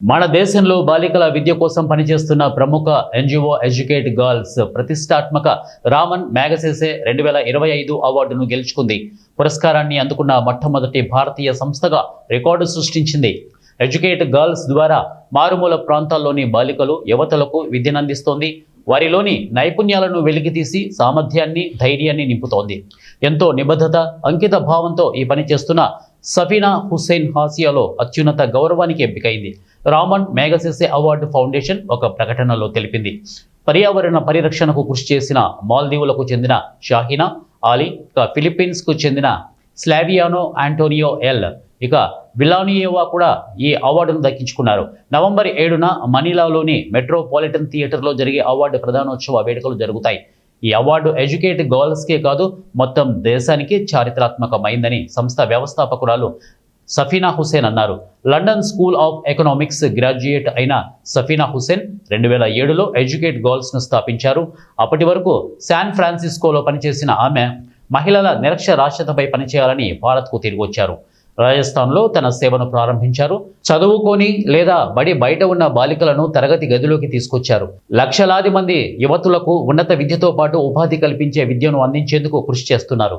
మన దేశంలో బాలికల విద్య కోసం పనిచేస్తున్న ప్రముఖ ఎన్జిఓ ఎడ్యుకేట్ గర్ల్స్ ప్రతిష్టాత్మక రామన్ మ్యాగసెసే 2025 అవార్డును గెలుచుకుంది. పురస్కారాన్ని అందుకున్న మొట్టమొదటి భారతీయ సంస్థగా రికార్డు సృష్టించింది. ఎడ్యుకేట్ గర్ల్స్ ద్వారా మారుమూల ప్రాంతాల్లోని బాలికలు, యువతలకు విద్యనందిస్తోంది. వారిలోని నైపుణ్యాలను వెలికితీసి సామర్థ్యాన్ని, ధైర్యాన్ని నింపుతోంది. ఎంతో నిబద్ధత, అంకిత భావంతో ఈ పని చేస్తున్న సఫీనా హుస్సేన్ హాసియాలో అత్యున్నత గౌరవానికి ఎంపికైంది. రామన్ మ్యాగసెసే అవార్డు ఫౌండేషన్ ఒక ప్రకటనలో తెలిపింది. పర్యావరణ పరిరక్షణకు కృషి చేసిన మాల్దీవులకు చెందిన షాహీనా ఆలీ, ఇక ఫిలిప్పీన్స్కు చెందిన స్లావియానో ఆంటోనియో ఎల్, ఇక విలానియోవా కూడా ఈ అవార్డును దక్కించుకున్నారు. నవంబర్ 7న మనీలాలోని మెట్రోపాలిటన్ థియేటర్లో జరిగే అవార్డు ప్రధానోత్సవ వేడుకలు జరుగుతాయి. ఈ అవార్డు ఎడ్యుకేట్ గర్ల్స్కే కాదు, మొత్తం దేశానికి చారిత్రాత్మకమైందని సంస్థ వ్యవస్థాపకురాలు సఫీనా హుస్సేన్ అన్నారు. London school of economics graduate అయిన సఫీనా హుస్సేన్ 2007లో ఎడ్యుకేట్ గర్ల్స్ను స్థాపించారు. అప్పటి వరకు శాన్ ఫ్రాన్సిస్కోలో పనిచేసిన ఆమె మహిళల నిరక్షరాస్యతపై పనిచేయాలని భారత్కు తిరిగి వచ్చారు. రాజస్థాన్లో తన సేవను ప్రారంభించారు. చదువుకొని లేదా బడి బయట ఉన్న బాలికలను తరగతి గదిలోకి తీసుకొచ్చారు. లక్షలాది మంది యువతులకు ఉన్నత విద్యతో పాటు ఉపాధి కల్పించే విద్యను అందించేందుకు కృషి చేస్తున్నారు.